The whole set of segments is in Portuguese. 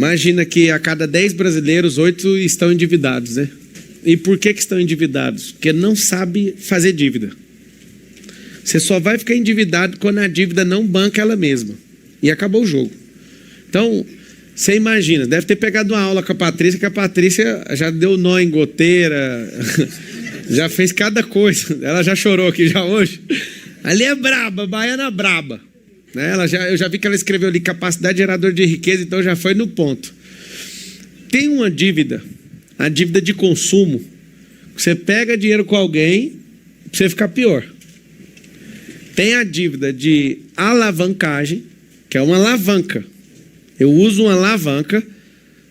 Imagina que a cada 10 brasileiros, 8 estão endividados, né? E por que estão endividados? Porque não sabe fazer dívida. Você só vai ficar endividado quando a dívida não banca ela mesma. E acabou o jogo. Então, você imagina, deve ter pegado uma aula com a Patrícia, que a Patrícia já deu nó em goteira, já fez cada coisa. Ela já chorou aqui já hoje. Ali é braba, baiana braba. Né? Eu já vi que ela escreveu ali capacidade geradora de riqueza, então já foi no ponto. Tem uma dívida, a dívida de consumo. Você pega dinheiro com alguém, pra você ficar pior. Tem a dívida de alavancagem, que é uma alavanca. Eu uso uma alavanca,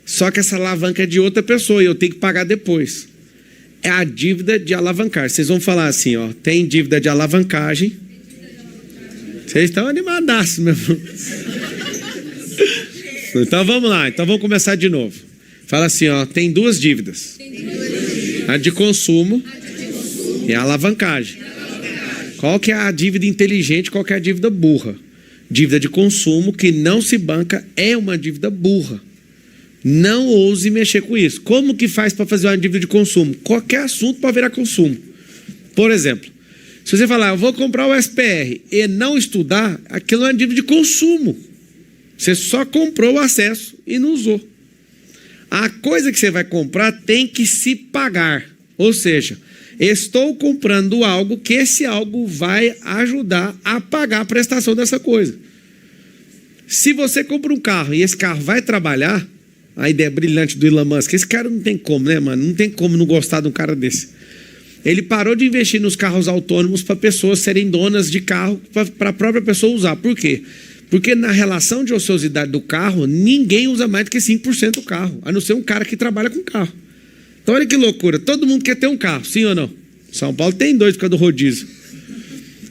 só que essa alavanca é de outra pessoa e eu tenho que pagar depois. É a dívida de alavancagem. Vocês vão falar assim, ó, tem dívida de alavancagem. Vocês estão animadaços, meu irmão. Então vamos lá, então vamos começar de novo. Fala assim, ó, tem duas dívidas. A de consumo e a alavancagem. Qual que é a dívida inteligente, qual que é a dívida burra? Dívida de consumo que não se banca é uma dívida burra. Não ouse mexer com isso. Como que faz para fazer uma dívida de consumo? Qualquer assunto pode virar consumo. Por exemplo, se você falar, eu vou comprar o SPR e não estudar, aquilo é uma dívida de consumo. Você só comprou o acesso e não usou. A coisa que você vai comprar tem que se pagar. Ou seja, estou comprando algo que esse algo vai ajudar a pagar a prestação dessa coisa. Se você compra um carro e esse carro vai trabalhar, a ideia brilhante do Elon Musk, esse cara não tem como, né, mano? Não tem como não gostar de um cara desse. Ele parou de investir nos carros autônomos para pessoas serem donas de carro, para a própria pessoa usar. Por quê? Porque na relação de ociosidade do carro, ninguém usa mais do que 5% do carro, a não ser um cara que trabalha com carro. Então olha que loucura, todo mundo quer ter um carro, sim ou não? São Paulo tem 2 por causa do rodízio.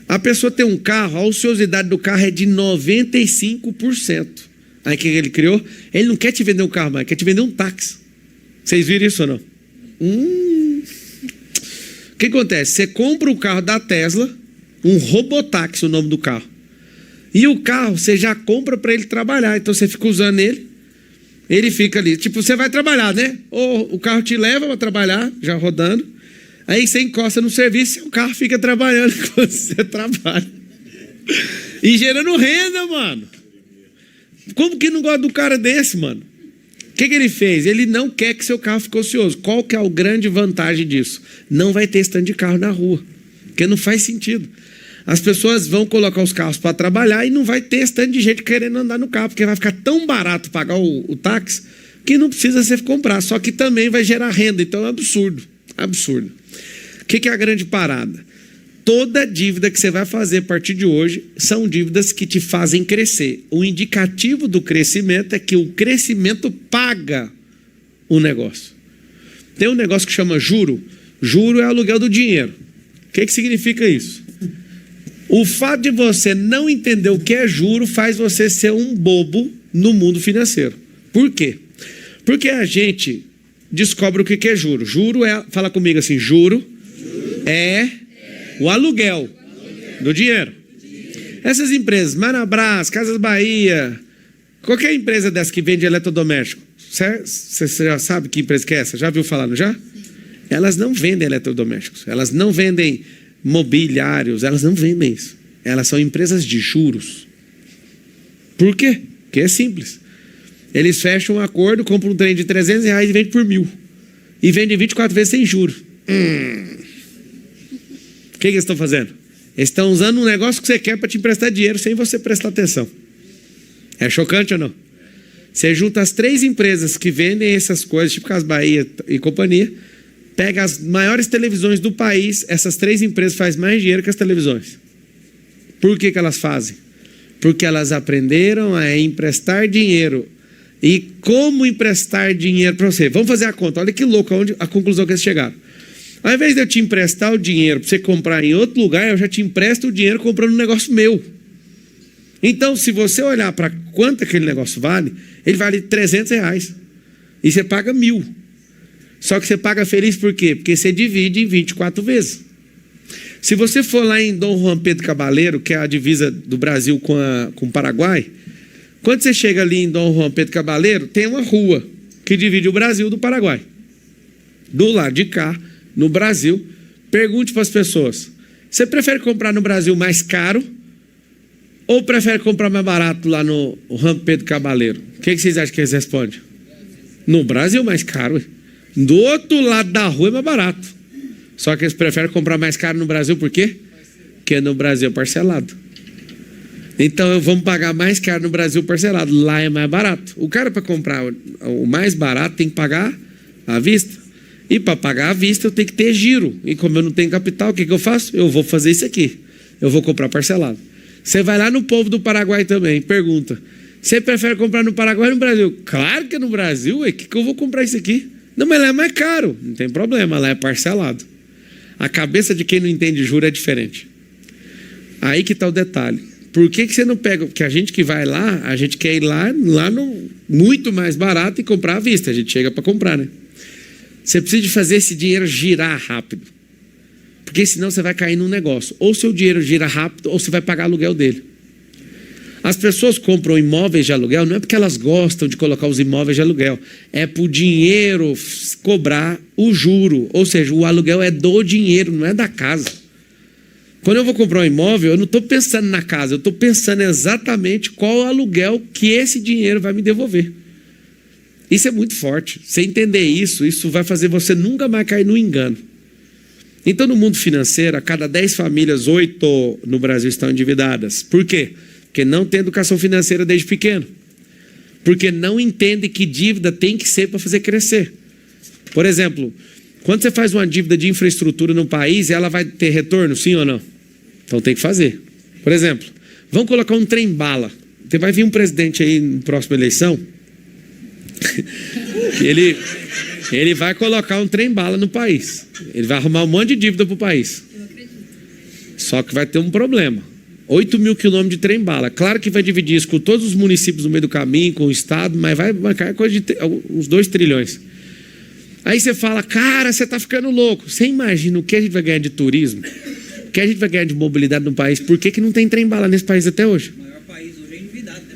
A pessoa tem um carro, a ociosidade do carro é de 95%. Aí o que ele criou? Ele não quer te vender um carro mais, quer te vender um táxi. Vocês viram isso ou não? O que acontece? Você compra o carro da Tesla, um robotáxi, o nome do carro. E o carro você já compra para ele trabalhar, então você fica usando ele. Ele fica ali, tipo, você vai trabalhar, né? Ou o carro te leva para trabalhar, já rodando. Aí você encosta no serviço e o carro fica trabalhando enquanto você trabalha. E gerando renda, mano. Como que não gosta do cara desse, mano? O que ele fez? Ele não quer que seu carro fique ocioso. Qual que é a grande vantagem disso? Não vai ter stand de carro na rua. Porque não faz sentido. As pessoas vão colocar os carros para trabalhar e não vai ter stand de gente querendo andar no carro, porque vai ficar tão barato pagar o táxi que não precisa você comprar. Só que também vai gerar renda. Então é um absurdo. Absurdo. O que é a grande parada? Toda dívida que você vai fazer a partir de hoje são dívidas que te fazem crescer. O indicativo do crescimento é que o crescimento paga o negócio. Tem um negócio que chama juro. Juro é aluguel do dinheiro. O que significa isso? O fato de você não entender o que é juro faz você ser um bobo no mundo financeiro. Por quê? Porque a gente descobre o que é juro. Juro é, fala comigo assim, juro é o aluguel do dinheiro. Essas empresas, Marabras, Casas Bahia, qualquer empresa dessa que vende eletrodoméstico, você já sabe que empresa que é essa? Já viu falar, não já? Elas não vendem eletrodomésticos, elas não vendem mobiliários, elas não vendem isso. Elas são empresas de juros. Por quê? Porque é simples. Eles fecham um acordo, compram um trem de R$300 e vendem por 1.000. E vendem 24 vezes sem juros. O que eles estão fazendo? Eles estão usando um negócio que você quer para te emprestar dinheiro sem você prestar atenção. É chocante ou não? Você junta as 3 empresas que vendem essas coisas, tipo Casas Bahia e companhia, pega as maiores televisões do país, essas 3 empresas fazem mais dinheiro que as televisões. Por que elas fazem? Porque elas aprenderam a emprestar dinheiro. E como emprestar dinheiro para você? Vamos fazer a conta. Olha que louco a conclusão que eles chegaram. Ao invés de eu te emprestar o dinheiro para você comprar em outro lugar, eu já te empresto o dinheiro comprando um negócio meu. Então, se você olhar para quanto aquele negócio vale, ele vale R$300. E você paga 1.000. Só que você paga feliz por quê? Porque você divide em 24 vezes. Se você for lá em Dom Juan Pedro Cabaleiro, que é a divisa do Brasil com o Paraguai, Quando você chega ali em Dom Juan Pedro Cabaleiro, tem uma rua que divide o Brasil do Paraguai. Do lado de cá, no Brasil, pergunte para as pessoas: você prefere comprar no Brasil mais caro ou prefere comprar mais barato lá no Juan Pedro Cabaleiro? O que vocês acham que eles respondem? No Brasil mais caro. Do outro lado da rua é mais barato. Só que eles preferem comprar mais caro no Brasil, por quê? Porque no Brasil é parcelado. Então vamos pagar mais caro no Brasil parcelado. Lá é mais barato. O cara, para comprar o mais barato, tem que pagar à vista. E para pagar à vista eu tenho que ter giro. E como eu não tenho capital, o que eu faço? Eu vou fazer isso aqui. Eu vou comprar parcelado. Você vai lá no povo do Paraguai também, pergunta: você prefere comprar no Paraguai ou no Brasil? Claro que é no Brasil, ué. Que eu vou comprar isso aqui? Não, mas lá é mais caro. Não tem problema, lá é parcelado. A cabeça de quem não entende juro é diferente. Aí que está o detalhe. Por que você não pega? Porque a gente que vai lá, a gente quer ir lá no muito mais barato e comprar à vista. A gente chega para comprar, né? Você precisa de fazer esse dinheiro girar rápido. Porque senão você vai cair num negócio. Ou seu dinheiro gira rápido, ou você vai pagar aluguel dele. As pessoas compram imóveis de aluguel, não é porque elas gostam de colocar os imóveis de aluguel. É para o dinheiro cobrar o juro. Ou seja, o aluguel é do dinheiro, não é da casa. Quando eu vou comprar um imóvel, eu não estou pensando na casa. Eu estou pensando exatamente qual o aluguel que esse dinheiro vai me devolver. Isso é muito forte. Você entender isso vai fazer você nunca mais cair no engano. Então, no mundo financeiro, a cada 10 famílias, 8 no Brasil estão endividadas. Por quê? Porque não tem educação financeira desde pequeno. Porque não entende que dívida tem que ser para fazer crescer. Por exemplo, quando você faz uma dívida de infraestrutura no país, ela vai ter retorno, sim ou não? Então tem que fazer. Por exemplo, vamos colocar um trem-bala. Vai vir um presidente aí na próxima eleição. Ele vai colocar um trem-bala no país. Ele vai arrumar um monte de dívida para o país. Só que vai ter um problema. 8 mil quilômetros de trem-bala. Claro que vai dividir isso com todos os municípios no meio do caminho, com o estado, mas vai marcar coisa de uns 2 trilhões. Aí você fala: cara, você está ficando louco. Você imagina o que a gente vai ganhar de turismo? O que a gente vai ganhar de mobilidade no país? Por que não tem trem-bala nesse país até hoje? O maior país hoje é endividado, né?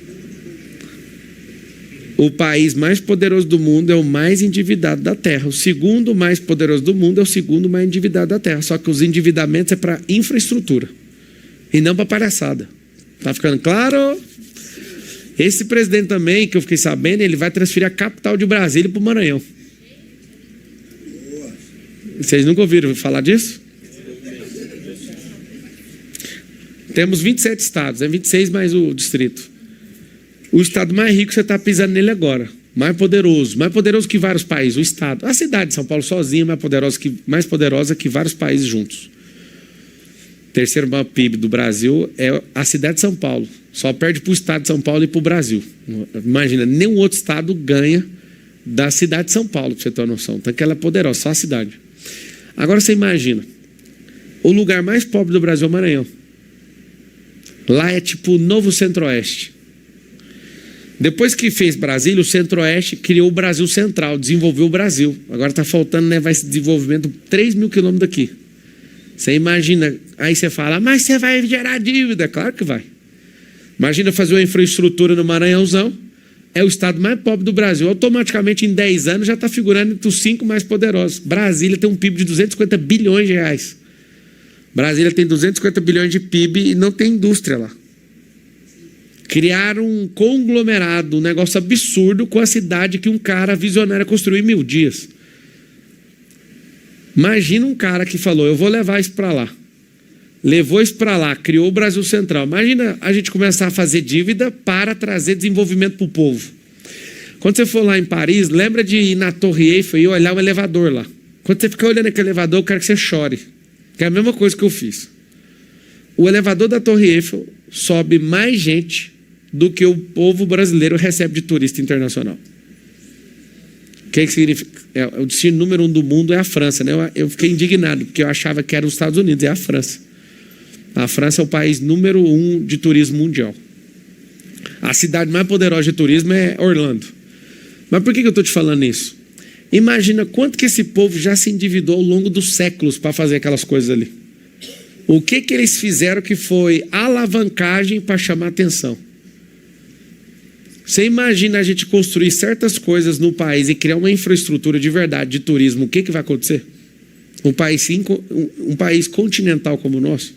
O país mais poderoso do mundo é o mais endividado da Terra. O segundo mais poderoso do mundo é o segundo mais endividado da Terra. Só que os endividamentos é para infraestrutura e não para palhaçada. Tá ficando claro? Esse presidente também, que eu fiquei sabendo, ele vai transferir a capital de Brasília para o Maranhão. Vocês nunca ouviram falar disso? Temos 27 estados, 26 mais o distrito. O estado mais rico, você está pisando nele agora. Mais poderoso que vários países. O estado, a cidade de São Paulo sozinha, mais poderosa que vários países juntos. O terceiro maior PIB do Brasil é a cidade de São Paulo. Só perde para o estado de São Paulo e para o Brasil. Imagina, nenhum outro estado ganha da cidade de São Paulo, para você ter uma noção. Então, que ela é poderosa, só a cidade. Agora você imagina, o lugar mais pobre do Brasil é o Maranhão. Lá é tipo o novo Centro-Oeste. Depois que fez Brasília, o Centro-Oeste criou o Brasil Central, desenvolveu o Brasil. Agora está faltando levar esse desenvolvimento 3 mil quilômetros daqui. Você imagina, aí você fala: mas você vai gerar dívida. Claro que vai. Imagina fazer uma infraestrutura no Maranhãozão. É o estado mais pobre do Brasil. Automaticamente, em 10 anos, já está figurando entre os 5 mais poderosos. Brasília tem um PIB de 250 bilhões de reais. Brasília tem 250 bilhões de PIB e não tem indústria lá. Criaram um conglomerado, um negócio absurdo com a cidade que um cara visionário construiu em 1000 dias. Imagina um cara que falou: eu vou levar isso para lá. Levou isso para lá, criou o Brasil Central. Imagina a gente começar a fazer dívida para trazer desenvolvimento para o povo. Quando você for lá em Paris, lembra de ir na Torre Eiffel e olhar um elevador lá. Quando você ficar olhando aquele elevador, eu quero que você chore. Que é a mesma coisa que eu fiz. O elevador da Torre Eiffel sobe mais gente do que o povo brasileiro recebe de turista internacional. O que significa? O destino número 1 do mundo é a França, né? Eu fiquei indignado, porque eu achava que era os Estados Unidos, é a França. A França é o país número 1 de turismo mundial. A cidade mais poderosa de turismo é Orlando. Mas por que eu estou te falando isso? Imagina quanto que esse povo já se endividou ao longo dos séculos para fazer aquelas coisas ali. O que eles fizeram que foi alavancagem para chamar atenção? Você imagina a gente construir certas coisas no país e criar uma infraestrutura de verdade de turismo, o que vai acontecer? Um país continental como o nosso.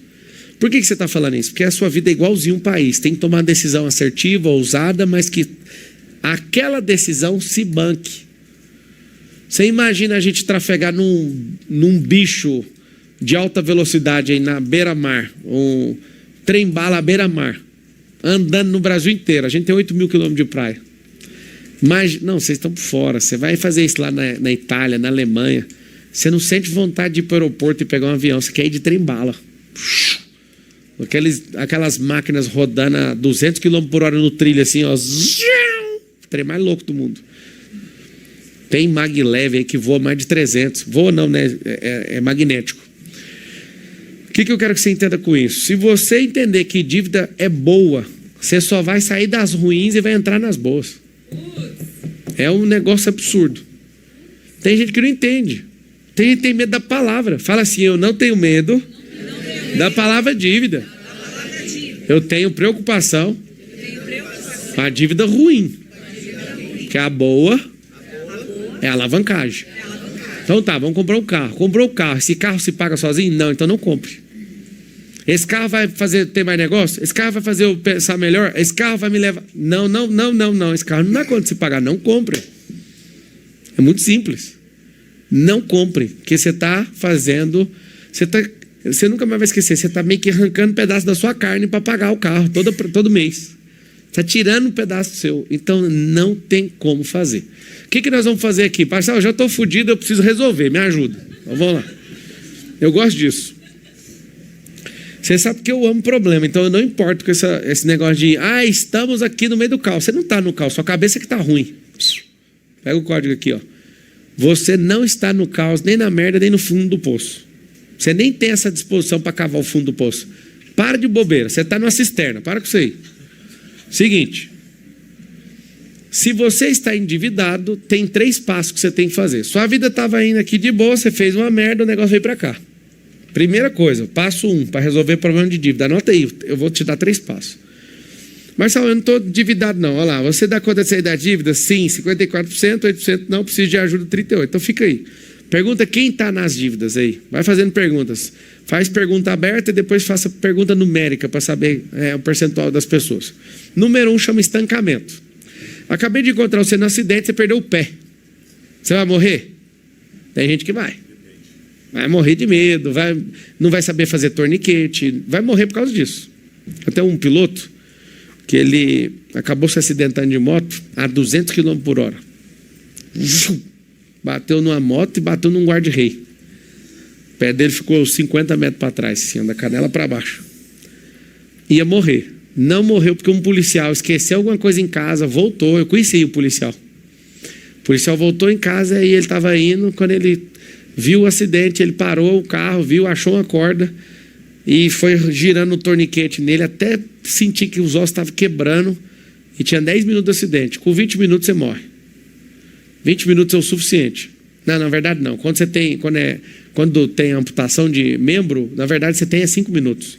Por que você está falando isso? Porque a sua vida é igualzinho um país. Tem que tomar uma decisão assertiva, ousada, mas que aquela decisão se banque. Você imagina a gente trafegar num bicho de alta velocidade aí na beira-mar, um trem-bala à beira-mar, andando no Brasil inteiro. A gente tem 8 mil quilômetros de praia. Mas, não, vocês estão por fora. Você vai fazer isso lá na Itália, na Alemanha. Você não sente vontade de ir para o aeroporto e pegar um avião. Você quer ir de trem-bala. Aquelas máquinas rodando a 200 km por hora no trilho, assim, ó. O trem mais louco do mundo. Tem maglev aí que voa mais de 300. Voa não, né? É magnético. O que eu quero que você entenda com isso? Se você entender que dívida é boa, você só vai sair das ruins e vai entrar nas boas. É um negócio absurdo. Tem gente que não entende. Tem gente que tem medo da palavra. Fala assim, eu não tenho medo da palavra dívida. Eu tenho preocupação com a dívida ruim. Que a boa é a alavancagem. Então tá, vamos comprar um carro. Comprou o carro. Esse carro se paga sozinho? Não, então não compre. Esse carro vai ter mais negócio? Esse carro vai fazer eu pensar melhor? Esse carro vai me levar... Não. Esse carro não dá conta de se pagar. Não compre. É muito simples. Não compre. Porque você está fazendo... Você nunca mais vai esquecer. Você está meio que arrancando um pedaço da sua carne para pagar o carro todo mês. Está tirando um pedaço seu. Então não tem como fazer. O que nós vamos fazer aqui? Pastor, eu já estou fodido, eu preciso resolver. Me ajuda. Então, vamos lá. Eu gosto disso. Você sabe que eu amo problema, então eu não importo com esse negócio de estamos aqui no meio do caos. Você não está no caos, sua cabeça que está ruim. Pega o código aqui, ó. Você não está no caos, nem na merda, nem no fundo do poço. Você nem tem essa disposição para cavar o fundo do poço. Para de bobeira, você está numa cisterna, para com isso aí. Seguinte, se você está endividado, tem 3 passos que você tem que fazer. Sua vida estava indo aqui de boa, você fez uma merda, o negócio veio para cá. Primeira coisa, passo 1, para resolver problema de dívida. Anota aí, eu vou te dar 3 passos. Marcelo, eu não estou endividado não. Olha lá, você dá conta de sair da dívida? Sim, 54%, 8% não, preciso de ajuda, 38%. Então fica aí. Pergunta quem está nas dívidas aí. Vai fazendo perguntas. Faz pergunta aberta e depois faça pergunta numérica para saber o percentual das pessoas. Número 1 chama estancamento. Acabei de encontrar você no acidente, você perdeu o pé. Você vai morrer? Tem gente que vai. Vai morrer de medo, não vai saber fazer torniquete, vai morrer por causa disso. Até um piloto que ele acabou se acidentando de moto a 200 km por hora. Bateu numa moto e bateu num guarda-rei. O pé dele ficou 50 metros para trás, assim, da canela para baixo. Ia morrer. Não morreu porque um policial esqueceu alguma coisa em casa, voltou. Eu conheci o policial. O policial voltou em casa e ele estava indo, quando ele viu o acidente, ele parou o carro, achou uma corda e foi girando o torniquete nele até sentir que os ossos estavam quebrando e tinha 10 minutos de acidente. Com 20 minutos você morre. 20 minutos é o suficiente. Não, na verdade não. Quando tem amputação de membro, na verdade você tem 5 minutos.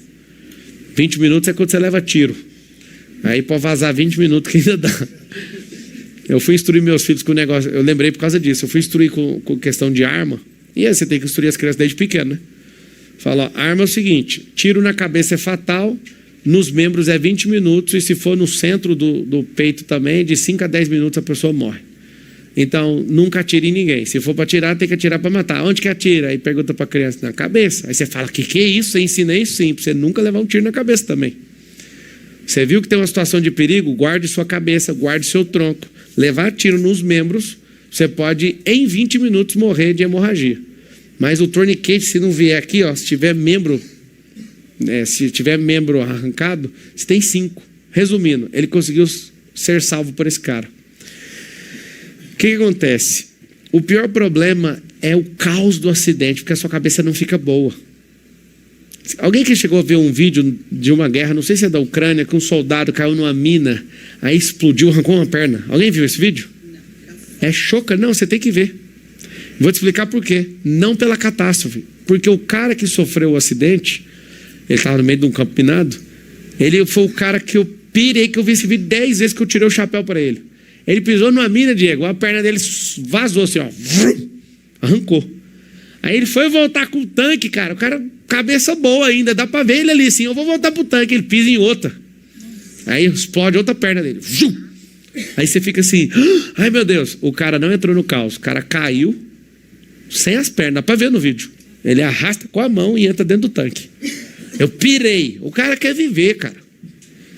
20 minutos é quando você leva tiro. Aí pode vazar 20 minutos que ainda dá. Eu fui instruir meus filhos com o negócio, eu lembrei por causa disso, eu fui instruir com questão de arma. E aí você tem que instruir as crianças desde pequeno, né? Fala, ó, arma é o seguinte, tiro na cabeça é fatal, nos membros é 20 minutos, e se for no centro do peito também, de 5 a 10 minutos a pessoa morre. Então, nunca atire em ninguém. Se for para atirar, tem que atirar para matar. Onde que atira? Aí pergunta para a criança, na cabeça. Aí você fala, que é isso? Você ensina isso sim, para você nunca levar um tiro na cabeça também. Você viu que tem uma situação de perigo? Guarde sua cabeça, guarde seu tronco. Levar tiro nos membros, você pode, em 20 minutos, morrer de hemorragia. Mas o torniquete, se não vier aqui, ó, se tiver membro arrancado, você tem 5. Resumindo, ele conseguiu ser salvo por esse cara. O que acontece? O pior problema é o caos do acidente, porque a sua cabeça não fica boa. Alguém que chegou a ver um vídeo de uma guerra, não sei se é da Ucrânia, que um soldado caiu numa mina, aí explodiu, arrancou uma perna. Alguém viu esse vídeo? É chocante. Não, você tem que ver. Vou te explicar por quê. Não pela catástrofe. Porque o cara que sofreu o acidente, ele estava no meio de um campo minado, ele foi o cara que pirei que eu vi esse vídeo 10 vezes que eu tirei o chapéu para ele. Ele pisou numa mina, Diego, a perna dele vazou assim, ó. Arrancou. Aí ele foi voltar com o tanque, cara. O cara, cabeça boa ainda, dá pra ver ele ali assim. Eu vou voltar pro tanque, ele pisa em outra. Aí explode outra perna dele. Aí você fica assim, ai meu Deus. O cara não entrou no caos, o cara caiu sem as pernas, dá pra ver no vídeo. Ele arrasta com a mão e entra dentro do tanque. Eu pirei. O cara quer viver, cara.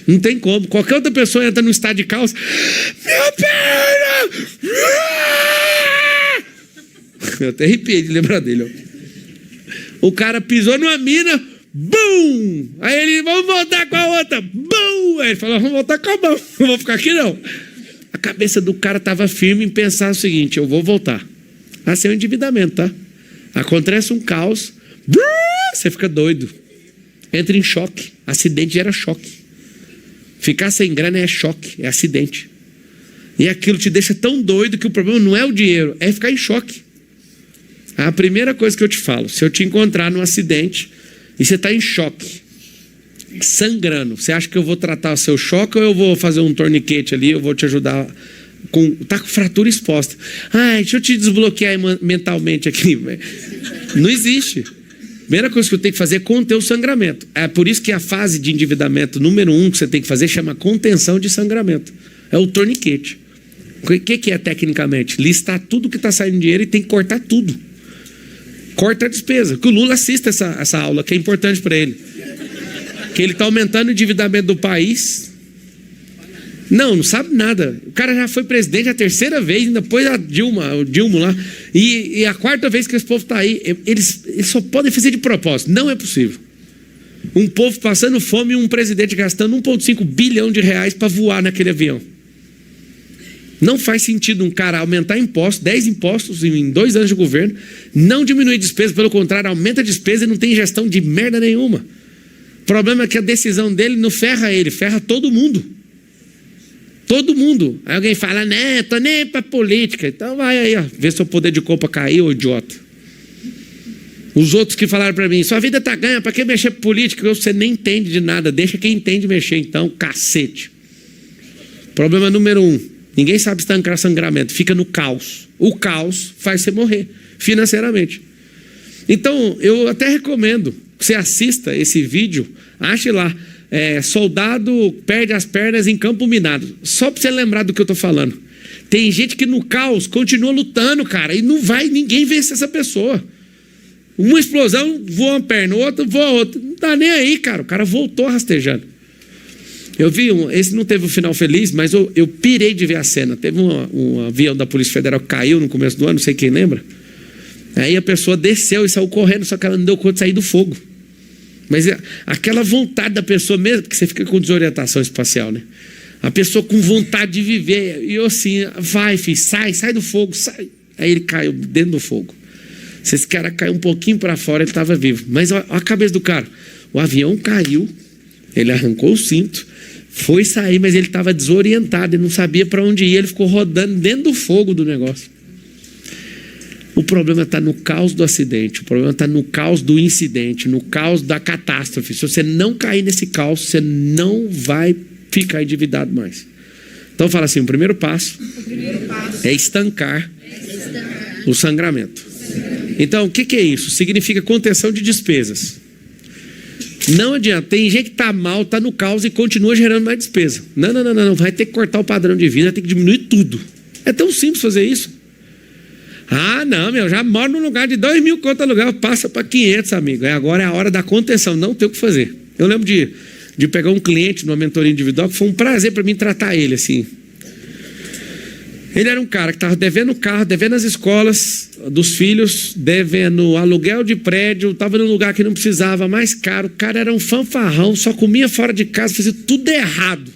Não tem como. Qualquer outra pessoa entra num estado de caos. Minha perna! Eu até arrepiei de lembrar dele. Ó. O cara pisou numa mina. Bum! Aí ele, vamos voltar com a outra. Bum! Aí ele falou, vamos voltar com a mão. Não vou ficar aqui não. A cabeça do cara estava firme em pensar o seguinte, eu vou voltar. Assim é um endividamento, tá? Acontece um caos. Você fica doido. Entra em choque. Acidente gera choque. Ficar sem grana é choque, é acidente. E aquilo te deixa tão doido que o problema não é o dinheiro, é ficar em choque. A primeira coisa que eu te falo, se eu te encontrar num acidente e você está em choque, sangrando, você acha que eu vou tratar o seu choque ou eu vou fazer um torniquete ali, eu vou te ajudar tá com fratura exposta. Ai, deixa eu te desbloquear mentalmente aqui. Não existe. Primeira coisa que eu tenho que fazer é conter o sangramento. É por isso que a fase de endividamento número 1 que você tem que fazer chama contenção de sangramento. É o torniquete. O que é tecnicamente? Listar tudo que está saindo dinheiro e tem que cortar tudo. Corta a despesa. Que o Lula assista essa aula, que é importante para ele. Que ele está aumentando o endividamento do país. Não sabe nada. O cara já foi presidente a terceira vez, ainda depois o Dilma lá. E a quarta vez que esse povo está aí, eles só podem fazer de propósito. Não é possível. Um povo passando fome e um presidente gastando 1,5 bilhão de reais para voar naquele avião. Não faz sentido um cara aumentar impostos, 10 impostos em 2 anos de governo, não diminuir despesa, pelo contrário, aumenta a despesa e não tem gestão de merda nenhuma. O problema é que a decisão dele não ferra ele, ferra todo mundo. Todo mundo. Aí alguém fala, né, tô nem pra política. Então vai aí, ó, vê seu poder de compra cair, ô idiota. Os outros que falaram pra mim, sua vida tá ganha, pra que mexer com política? Você nem entende de nada, deixa quem entende mexer então, cacete. Problema número 1, ninguém sabe estancar sangramento, fica no caos. O caos faz você morrer, financeiramente. Então, eu até recomendo que você assista esse vídeo, ache lá, soldado perde as pernas em campo minado. Só para você lembrar do que eu estou falando. Tem gente que no caos continua lutando, cara, e não vai ninguém vencer essa pessoa. Uma explosão, voa uma perna, outra voa outra. Não tá nem aí, cara. O cara voltou rastejando. Eu vi, esse não teve um final feliz, mas eu pirei de ver a cena. Teve um avião da Polícia Federal que caiu no começo do ano, não sei quem lembra. Aí a pessoa desceu e saiu correndo, só que ela não deu conta de sair do fogo. Mas aquela vontade da pessoa mesmo, porque você fica com desorientação espacial, né? A pessoa com vontade de viver, e eu assim, vai filho, sai do fogo, sai. Aí ele caiu dentro do fogo. Se esse cara caiu um pouquinho para fora, ele estava vivo. Mas olha a cabeça do cara, o avião caiu, ele arrancou o cinto, foi sair, mas ele estava desorientado, ele não sabia para onde ir, ele ficou rodando dentro do fogo do negócio. O problema está no caos do acidente, o problema está no caos do incidente, no caos da catástrofe. Se você não cair nesse caos, você não vai ficar endividado mais. Então fala assim, o primeiro passo é estancar o sangramento. Então, o que é isso? Significa contenção de despesas. Não adianta, tem gente que está mal, está no caos e continua gerando mais despesa. Não, vai ter que cortar o padrão de vida, vai ter que diminuir tudo. É tão simples fazer isso. Ah, não, já moro num lugar de 2.000 conto aluguel, passa para 500, amigo. Agora é a hora da contenção, não tem o que fazer. Eu lembro de pegar um cliente numa mentoria individual, que foi um prazer para mim tratar ele assim. Ele era um cara que estava devendo o carro, devendo as escolas dos filhos, devendo aluguel de prédio, estava num lugar que não precisava, mais caro. O cara era um fanfarrão, só comia fora de casa, fazia tudo errado.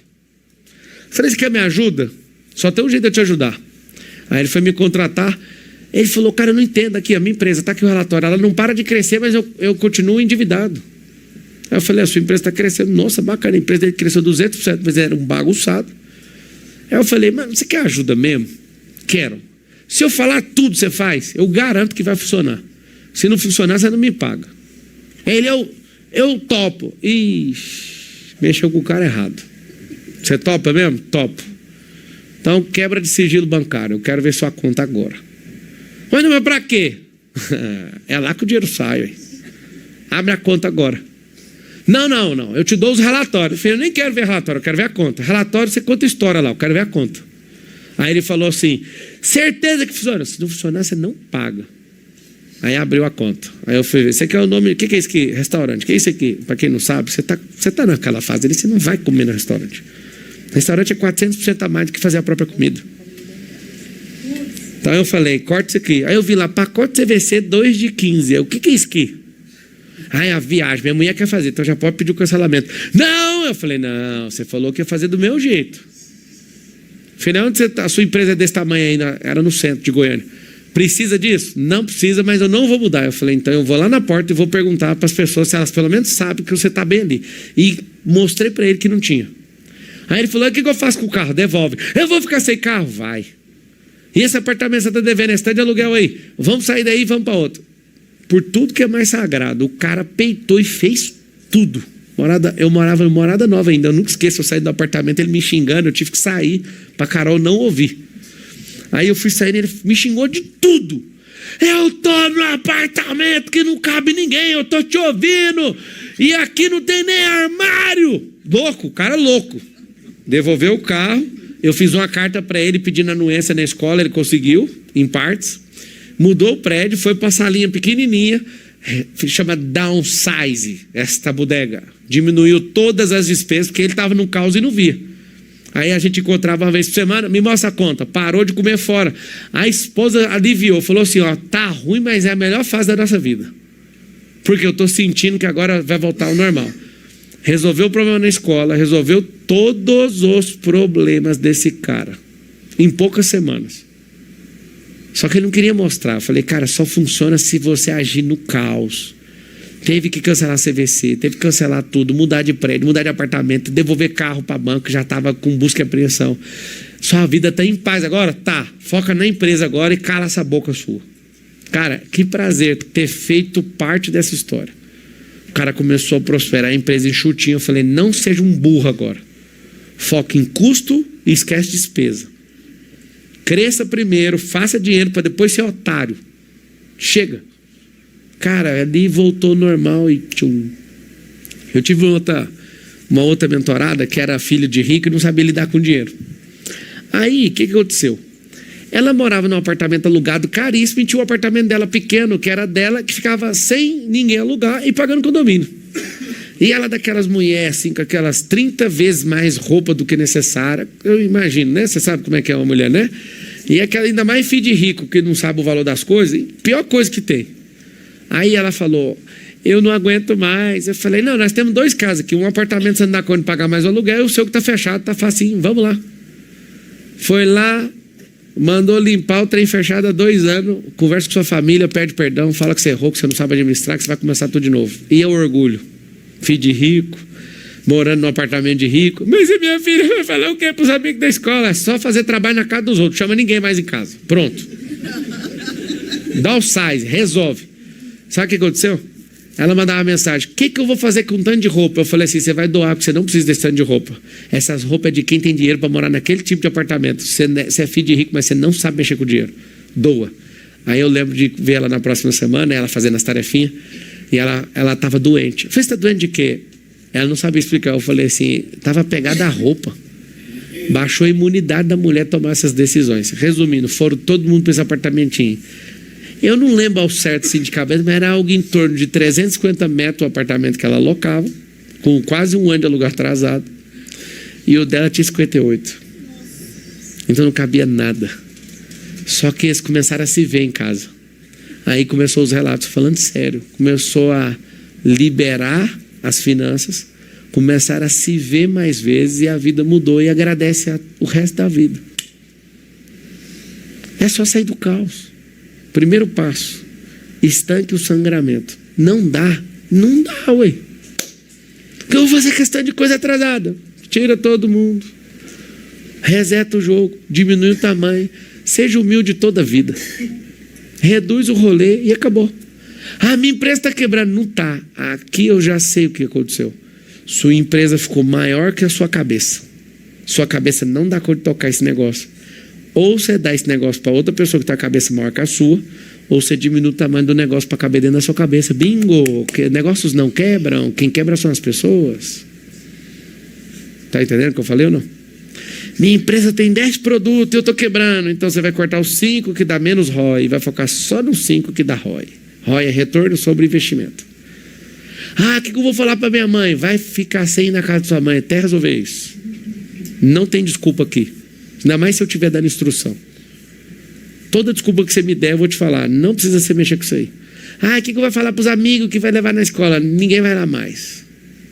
Falei, você quer me ajuda? Só tem um jeito de eu te ajudar. Aí ele foi me contratar. Ele falou, cara, eu não entendo aqui, a minha empresa, está aqui o relatório, ela não para de crescer, mas eu continuo endividado. Aí eu falei, a sua empresa está crescendo. Nossa, bacana, a empresa dele cresceu 200%, mas era um bagunçado. Aí eu falei, mano, você quer ajuda mesmo? Quero. Se eu falar tudo você faz, eu garanto que vai funcionar. Se não funcionar, você não me paga. Aí ele, eu topo. Ixi, mexeu com o cara errado. Você topa mesmo? Topo. Então quebra de sigilo bancário. Eu quero ver sua conta agora. Mas pra quê? É lá que o dinheiro sai. Véio. Abre a conta agora. Não. Eu te dou os relatórios. Eu falei, eu nem quero ver relatório, eu quero ver a conta. Relatório, você conta história lá, eu quero ver a conta. Aí ele falou assim, certeza que funciona? Se não funcionar, você não paga. Aí abriu a conta. Aí eu falei, esse aqui é o nome, o que é isso aqui? Restaurante. O que é isso aqui? Para quem não sabe, você tá naquela fase ali, você não vai comer no restaurante. Restaurante é 400% a mais do que fazer a própria comida. Então eu falei, corta isso aqui. Aí eu vi lá, pacote CVC 2 de 15. Eu, o que é isso aqui? Ai, a viagem, minha mulher quer fazer, então já pode pedir o cancelamento. Não! Eu falei, não, você falou que ia fazer do meu jeito. Afinal, onde você tá? A sua empresa é desse tamanho ainda, era no centro de Goiânia. Precisa disso? Não precisa, mas eu não vou mudar. Eu falei, então eu vou lá na porta e vou perguntar para as pessoas se elas pelo menos sabem que você está bem ali. E mostrei para ele que não tinha. Aí ele falou, o que eu faço com o carro? Devolve. Eu vou ficar sem carro? Vai. E esse apartamento você está devendo, esse tá de aluguel aí. Vamos sair daí e vamos para outro. Por tudo que é mais sagrado, o cara peitou e fez tudo. Eu morava em morada nova ainda, eu nunca esqueço, eu saí do apartamento, ele me xingando, eu tive que sair para Carol não ouvir. Aí eu fui saindo, ele me xingou de tudo. Eu tô no apartamento que não cabe ninguém, eu tô te ouvindo, e aqui não tem nem armário. Louco, o cara louco. Devolveu o carro, eu fiz uma carta para ele pedindo anuência na escola, ele conseguiu, em partes. Mudou o prédio, foi para a salinha pequenininha, chama downsize, esta bodega. Diminuiu todas as despesas, porque ele estava no caos e não via. Aí a gente encontrava uma vez por semana, me mostra a conta, parou de comer fora. A esposa aliviou, falou assim, ó, tá ruim, mas é a melhor fase da nossa vida. Porque eu estou sentindo que agora vai voltar ao normal. Resolveu o problema na escola, resolveu todos os problemas desse cara, em poucas semanas. Só que ele não queria mostrar. Eu falei, cara, só funciona se você agir no caos. Teve que cancelar CVC, teve que cancelar tudo, mudar de prédio, mudar de apartamento, devolver carro para banco, já estava com busca e apreensão. Sua vida está em paz agora? Tá. Foca na empresa agora e cala essa boca sua. Cara, que prazer ter feito parte dessa história. O cara começou a prosperar, a empresa enxutinha. Eu falei, não seja um burro agora. Foca em custo e esquece despesa. Cresça primeiro, faça dinheiro para depois ser otário. Chega. Cara, ali voltou normal e tchum. Eu tive uma outra mentorada que era filha de rico e não sabia lidar com dinheiro. Aí, o que aconteceu? Ela morava num apartamento alugado caríssimo e tinha um apartamento dela pequeno, que era dela, que ficava sem ninguém alugar e pagando condomínio. E ela daquelas mulheres, assim, com aquelas 30 vezes mais roupa do que necessária. Eu imagino, né? Você sabe como é que é uma mulher, né? E aquela ainda mais filho de rico, que não sabe o valor das coisas. Pior coisa que tem. Aí ela falou, eu não aguento mais. Eu falei, não, nós temos 2 casas aqui. Um apartamento você não dá conta de pagar mais o aluguel, e o seu que está fechado, está facinho, vamos lá. Foi lá, mandou limpar o trem fechado há 2 anos, conversa com sua família, pede perdão, fala que você errou, que você não sabe administrar, que você vai começar tudo de novo. E é o orgulho. Filho de rico, morando num apartamento de rico. Mas e minha filha vai falar o quê para os amigos da escola? É só fazer trabalho na casa dos outros, chama ninguém mais em casa. Pronto. Downsize, resolve. Sabe o que aconteceu? Ela mandava uma mensagem, o que eu vou fazer com um tanto de roupa? Eu falei assim, você vai doar, porque você não precisa desse tanto de roupa. Essas roupas é de quem tem dinheiro para morar naquele tipo de apartamento. Você é filho de rico, mas você não sabe mexer com o dinheiro. Doa. Aí eu lembro de ver ela na próxima semana, ela fazendo as tarefinhas, e ela estava doente. Eu falei, você está doente de quê? Ela não sabia explicar. Eu falei assim, estava pegada a roupa. Baixou a imunidade da mulher tomar essas decisões. Resumindo, foram todo mundo para esse apartamentinho. Eu não lembro ao certo assim de cabeça, mas era algo em torno de 350 metros o apartamento que ela alocava, com quase 1 ano de aluguel atrasado. E o dela tinha 58. Então não cabia nada. Só que eles começaram a se ver em casa. Aí começou os relatos, falando sério. Começou a liberar as finanças, começaram a se ver mais vezes e a vida mudou e agradece o resto da vida. É só sair do caos. Primeiro passo, estanque o sangramento. Não dá, ué. Porque eu vou fazer questão de coisa atrasada. Tira todo mundo. Reseta o jogo, diminui o tamanho. Seja humilde toda a vida. Reduz o rolê e acabou. Ah, minha empresa está quebrando. Não está. Aqui eu já sei o que aconteceu. Sua empresa ficou maior que a sua cabeça. Sua cabeça não dá conta de tocar esse negócio. Ou você dá esse negócio para outra pessoa que está com a cabeça maior que a sua, ou você diminui o tamanho do negócio para caber dentro da sua cabeça. Bingo! Negócios não quebram, quem quebra são as pessoas. Está entendendo o que eu falei ou não? Minha empresa tem 10 produtos e eu estou quebrando. Então você vai cortar os 5 que dá menos ROI e vai focar só nos 5 que dá ROI. ROI é retorno sobre investimento. O que eu vou falar para minha mãe? Vai ficar sem ir na casa de sua mãe até resolver isso. Não tem desculpa aqui. Ainda mais se eu estiver dando instrução. Toda desculpa que você me der, eu vou te falar. Não precisa você mexer com isso aí. O que eu vou falar para os amigos que vai levar na escola? Ninguém vai lá mais.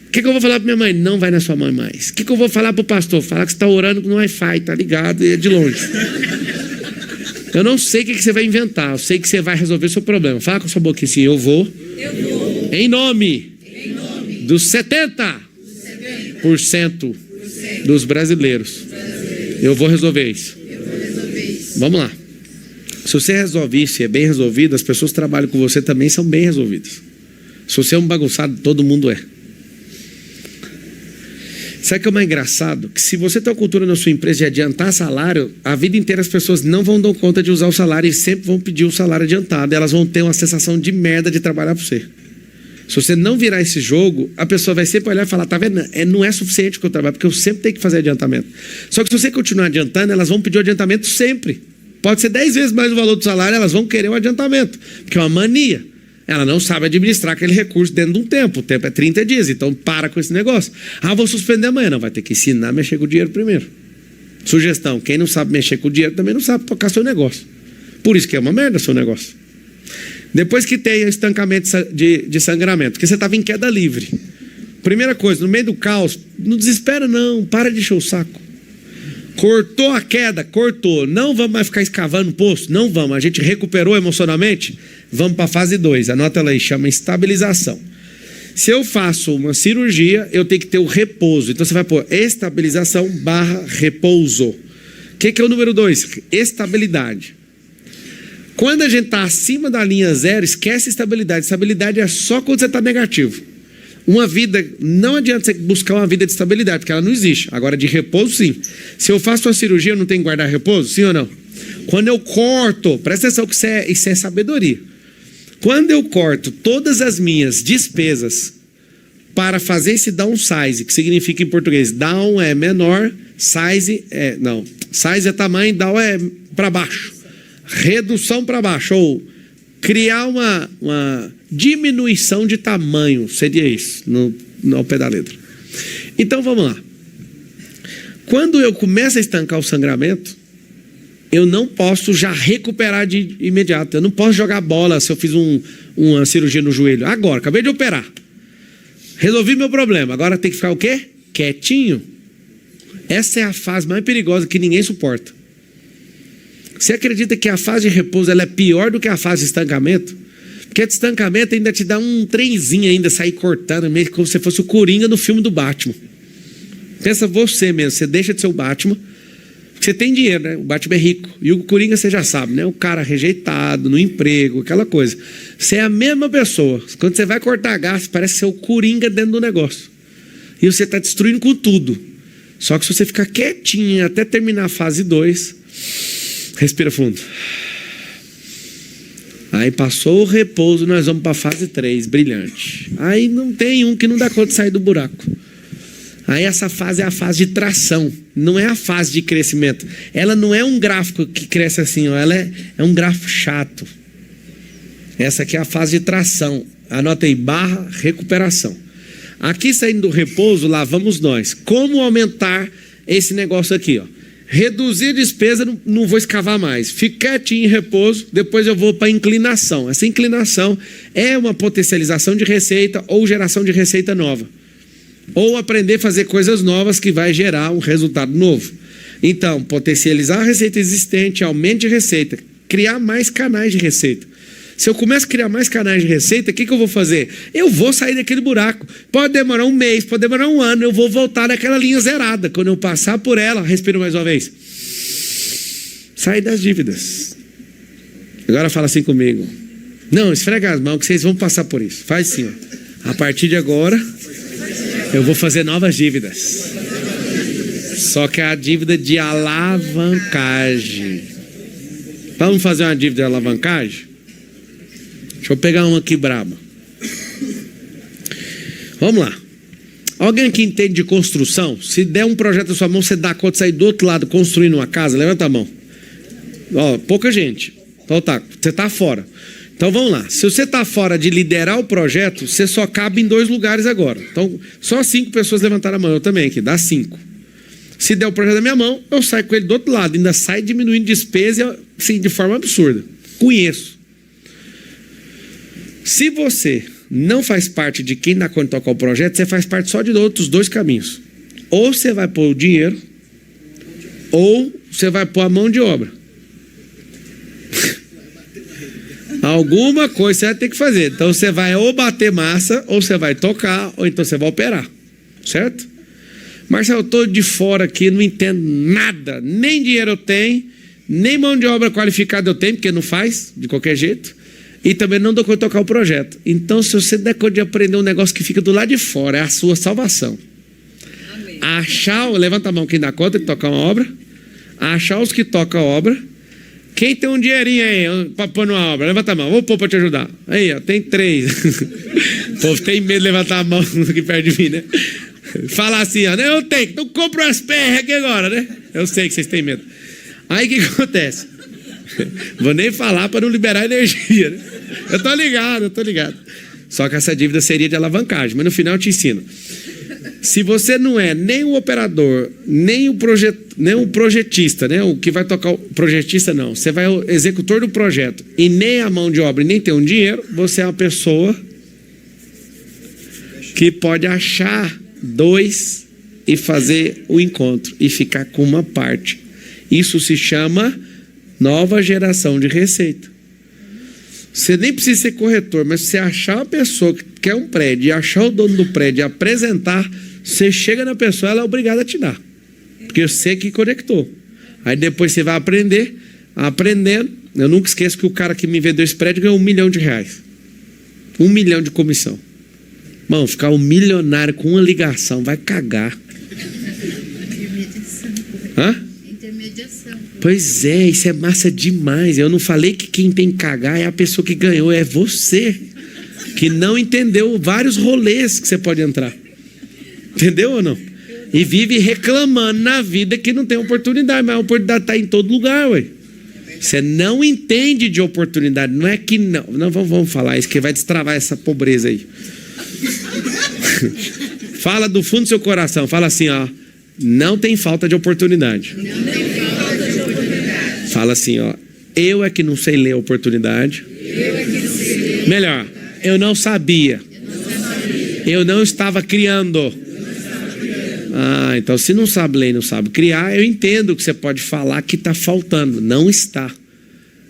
O que eu vou falar para minha mãe? Não vai na sua mãe mais. O que eu vou falar para o pastor? Falar que você está orando no Wi-Fi, tá ligado? E é de longe. Eu não sei o que você vai inventar. Eu sei que você vai resolver o seu problema. Fala com a sua boquinha assim, eu vou. Em nome dos 70% dos brasileiros. Eu vou resolver isso. Vamos lá. Se você resolve isso e é bem resolvido, as pessoas que trabalham com você também são bem resolvidas. Se você é um bagunçado, todo mundo é. Sabe o que é mais engraçado? Que se você tem uma cultura na sua empresa de adiantar salário, a vida inteira as pessoas não vão dar conta de usar o salário e sempre vão pedir o salário adiantado. Elas vão ter uma sensação de merda de trabalhar para você. Se você não virar esse jogo, a pessoa vai sempre olhar e falar, tá vendo? Não é suficiente que eu trabalho, porque eu sempre tenho que fazer adiantamento. Só que se você continuar adiantando, elas vão pedir o adiantamento sempre. Pode ser 10 vezes mais o valor do salário, elas vão querer o adiantamento, porque é uma mania. Ela não sabe administrar aquele recurso dentro de um tempo. O tempo é 30 dias, então para com esse negócio. Vou suspender amanhã. Não, vai ter que ensinar a mexer com o dinheiro primeiro. Sugestão, quem não sabe mexer com o dinheiro também não sabe tocar seu negócio. Por isso que é uma merda seu negócio. Depois que tem estancamento de sangramento, porque você estava em queda livre. Primeira coisa, no meio do caos, não desespera não, para de encher o saco. Cortou a queda, cortou. Não vamos mais ficar escavando o poço, não vamos. A gente recuperou emocionalmente, vamos para a fase 2. Anota ela aí, chama estabilização. Se eu faço uma cirurgia, eu tenho que ter o repouso. Então você vai pôr estabilização / repouso. O que é o número 2? Estabilidade. Quando a gente está acima da linha 0, esquece estabilidade. Estabilidade é só quando você está negativo. Uma vida, não adianta você buscar uma vida de estabilidade, porque ela não existe. Agora, de repouso, sim. Se eu faço uma cirurgia, eu não tenho que guardar repouso? Sim ou não? Quando eu corto, presta atenção que isso é sabedoria. Quando eu corto todas as minhas despesas para fazer esse downsize, que significa em português, down é menor, size é... Não, size é tamanho, down é para baixo. Redução para baixo, ou criar uma diminuição de tamanho, seria isso, no pé da letra. Então vamos lá. Quando eu começo a estancar o sangramento, eu não posso já recuperar de imediato. Eu não posso jogar bola se eu fiz uma cirurgia no joelho. Agora, acabei de operar. Resolvi meu problema. Agora tem que ficar o quê? Quietinho. Essa é a fase mais perigosa que ninguém suporta. Você acredita que a fase de repouso ela é pior do que a fase de estancamento? Porque a de estancamento ainda te dá um trenzinho ainda, sair cortando, meio como se fosse o Coringa no filme do Batman. Pensa você mesmo, você deixa de ser o Batman, porque você tem dinheiro, né? O Batman é rico. E o Coringa você já sabe, né? O cara rejeitado, no emprego, aquela coisa. Você é a mesma pessoa. Quando você vai cortar gás, parece ser o Coringa dentro do negócio. E você está destruindo com tudo. Só que se você ficar quietinho até terminar a fase 2... Respira fundo. Aí passou o repouso, nós vamos para a fase 3, brilhante. Aí não tem um que não dá conta de sair do buraco. Aí essa fase é a fase de tração, não é a fase de crescimento. Ela não é um gráfico que cresce assim, ó, ela é um gráfico chato. Essa aqui é a fase de tração. Anota aí, / recuperação. Aqui saindo do repouso, lá vamos nós. Como aumentar esse negócio aqui, ó? Reduzir a despesa, não vou escavar mais. Fica quietinho em repouso, depois eu vou para a inclinação. Essa inclinação é uma potencialização de receita ou geração de receita nova. Ou aprender a fazer coisas novas que vai gerar um resultado novo. Então, potencializar a receita existente, aumento de receita, criar mais canais de receita. Se eu começo a criar mais canais de receita, o que eu vou fazer? Eu vou sair daquele buraco. Pode demorar um mês, pode demorar um ano, eu vou voltar naquela linha zerada. Quando eu passar por ela, respiro mais uma vez. Sai das dívidas. Agora fala assim comigo. Não, esfrega as mãos que vocês vão passar por isso. Faz assim, ó. A partir de agora, eu vou fazer novas dívidas. Só que é a dívida de alavancagem. Vamos fazer uma dívida de alavancagem? Deixa eu pegar uma aqui braba. Vamos lá. Alguém que entende de construção, se der um projeto na sua mão, você dá conta de sair do outro lado construindo uma casa? Levanta a mão. Ó, pouca gente. Então tá, você tá fora. Então vamos lá. Se você tá fora de liderar o projeto, você só cabe em 2 lugares agora. Então, só 5 pessoas levantaram a mão. Eu também aqui, dá 5. Se der o projeto na minha mão, eu saio com ele do outro lado. Ainda sai diminuindo despesa assim, de forma absurda. Conheço. Se você não faz parte de quem dá conta de tocar o projeto, você faz parte só de outros 2 caminhos. Ou você vai pôr o dinheiro, ou você vai pôr a mão de obra. Alguma coisa você vai ter que fazer. Então você vai ou bater massa, ou você vai tocar, ou então você vai operar. Certo? Marcelo, eu estou de fora aqui, não entendo nada. Nem dinheiro eu tenho, nem mão de obra qualificada eu tenho, porque não faz, de qualquer jeito. E também não dou conta de tocar o projeto. Então, se você der conta de aprender um negócio que fica do lado de fora, é a sua salvação. Amém. Levanta a mão quem dá conta de tocar uma obra. Achar os que tocam a obra. Quem tem um dinheirinho aí para pôr numa obra? Levanta a mão, vou pôr para te ajudar. Aí, ó, tem 3. O povo tem medo de levantar a mão aqui perto de mim, né? Falar assim, ó, eu tenho, então compro as PR aqui agora, né? Eu sei que vocês têm medo. Aí o que acontece? Vou nem falar para não liberar energia, né? Eu tô ligado. Só que essa dívida seria de alavancagem, mas no final eu te ensino. Se você não é nem o operador, nem o projetista, né? O que vai tocar o projetista, não. Você vai o executor do projeto e nem a mão de obra e nem tem um dinheiro, você é uma pessoa que pode achar 2 e fazer o encontro e ficar com uma parte. Isso se chama nova geração de receita. Você nem precisa ser corretor, mas se você achar uma pessoa que quer um prédio e achar o dono do prédio e apresentar, você chega na pessoa, ela é obrigada a te dar. Porque você que conectou. Aí depois você vai aprendendo. Eu nunca esqueço que o cara que me vendeu esse prédio ganhou R$1 milhão. R$1 milhão de comissão. Mano, ficar um milionário com uma ligação, vai cagar. Hã? Intermediação. Pois é, isso é massa demais. Eu não falei que quem tem que cagar é a pessoa que ganhou, é você que não entendeu vários rolês que você pode entrar. Entendeu ou não? E vive reclamando na vida que não tem oportunidade, mas a oportunidade está em todo lugar, ué. Você não entende de oportunidade, não é que não. Não vamos falar isso, que vai destravar essa pobreza aí. Fala do fundo do seu coração, fala assim, ó. Não tem falta de oportunidade. Não tem falta de oportunidade. Fala assim, ó. Eu é que não sei ler a oportunidade. Eu é que não sei ler. Melhor, eu não sabia. Eu não estava criando. Ah, então se não sabe ler e não sabe criar, eu entendo que você pode falar que está faltando. Não está.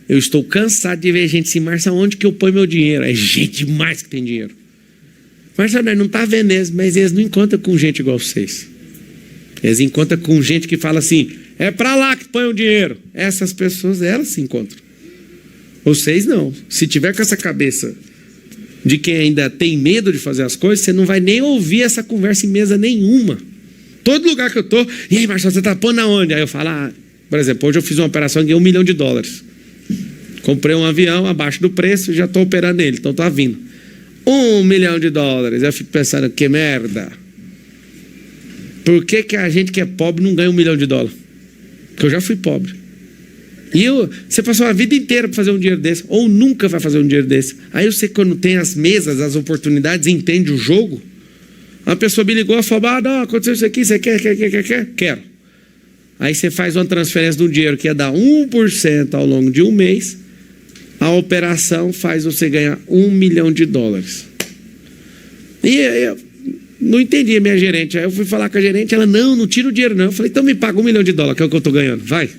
Eu estou cansado de ver gente assim, Marcelo, onde que eu ponho meu dinheiro? É gente demais que tem dinheiro. Marcelo, não está vendo eles, mas eles não encontram com gente igual vocês. Eles encontram com gente que fala assim, é para lá que põe o dinheiro. Essas pessoas, elas se encontram. Vocês não. Se tiver com essa cabeça de quem ainda tem medo de fazer as coisas, você não vai nem ouvir essa conversa em mesa nenhuma. Todo lugar que eu tô, e aí, Marcelo, você tá pondo aonde? Aí eu falo, por exemplo, hoje eu fiz uma operação e ganhei $1 milhão. Comprei um avião abaixo do preço e já tô operando ele, então tá vindo. $1 milhão. Eu fico pensando, que merda. Por que a gente que é pobre não ganha $1 milhão? Porque eu já fui pobre. E você passou a vida inteira para fazer um dinheiro desse, ou nunca vai fazer um dinheiro desse. Aí você, quando tem as mesas, as oportunidades, entende o jogo. A pessoa me ligou e falou, não, aconteceu isso aqui, você quer? Quero. Aí você faz uma transferência de um dinheiro que ia dar 1% ao longo de um mês, a operação faz você ganhar $1 milhão. E eu não entendi a minha gerente. Aí eu fui falar com a gerente, ela, não tira o dinheiro não. Eu falei, então me paga $1 milhão, que é o que eu estou ganhando, vai.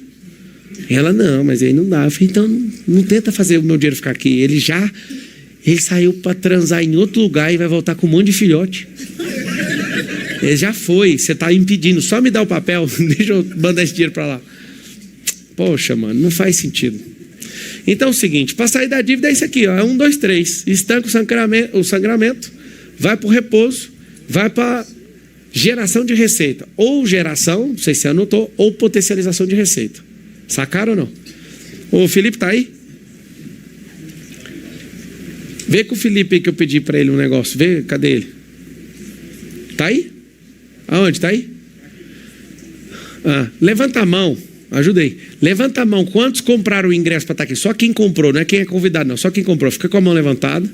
Ela, não, mas aí não dá. Eu falei, então não tenta fazer o meu dinheiro ficar aqui. Ele saiu para transar em outro lugar e vai voltar com um monte de filhote. Ele já foi, você está impedindo. Só me dá o papel, deixa eu mandar esse dinheiro para lá. Poxa, mano, não faz sentido. Então é o seguinte, para sair da dívida é isso aqui, ó, é 1, 2, 3. Estanca o sangramento, vai para o repouso, vai para Geração de receita. Ou geração, não sei se você anotou, ou potencialização de receita. Sacaram ou não? O Felipe tá aí? Vê com o Felipe aí que eu pedi para ele um negócio. Vê, cadê ele? Tá aí? Aonde? Tá aí? Levanta a mão. Ajuda aí. Levanta a mão. Quantos compraram o ingresso para estar aqui? Só quem comprou, não é quem é convidado, não. Só quem comprou. Fica com a mão levantada.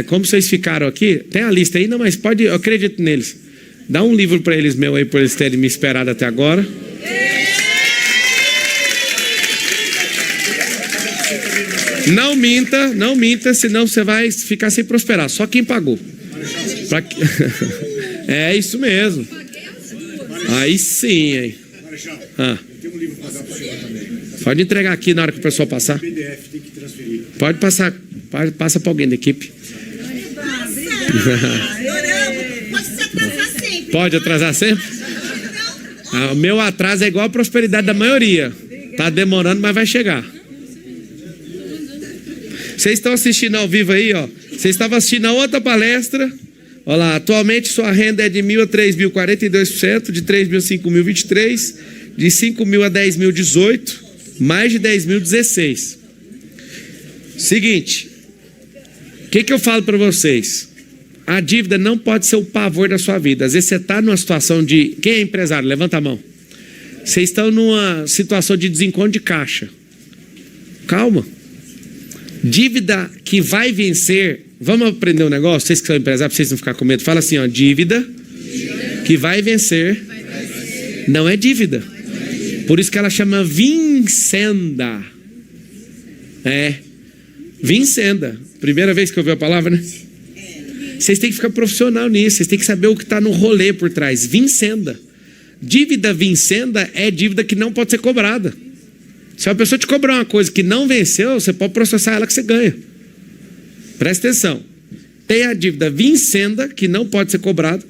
Como vocês ficaram aqui, tem a lista aí, não, mas pode, eu acredito neles. Dá um livro para eles meu aí, por eles terem me esperado até agora. Não minta, senão você vai ficar sem prosperar. Só quem pagou. É isso mesmo. Aí sim, hein? Pode entregar aqui na hora que o pessoal passar. Pode passar, passa para alguém da equipe. Pode atrasar sempre? O meu atraso é igual a prosperidade da maioria. Tá demorando, mas vai chegar. Vocês estão assistindo ao vivo aí, ó. Vocês estavam assistindo a outra palestra. Olha lá, atualmente sua renda é de 1.000 a 3.000, 42%, de 3.000 a 5.000, 23%, de 5.000 a 10.000, 18%, mais de 10.000, 16%. Seguinte, o que eu falo para vocês? A dívida não pode ser o pavor da sua vida. Às vezes você está numa situação de... Quem é empresário? Levanta a mão. Vocês estão numa situação de desencontro de caixa. Calma. Dívida que vai vencer... Vamos aprender um negócio? Vocês que são empresários, pra vocês não ficarem com medo. Fala assim, ó. Dívida que vai vencer não é dívida. Por isso que ela chama vincenda. Vincenda. Primeira vez que eu ouvi a palavra, né? Vocês têm que ficar profissional nisso. Vocês têm que saber o que está no rolê por trás. Vincenda. Dívida vincenda é dívida que não pode ser cobrada. Se uma pessoa te cobrar uma coisa que não venceu, você pode processar ela que você ganha. Presta atenção. Tem a dívida vincenda, que não pode ser cobrada.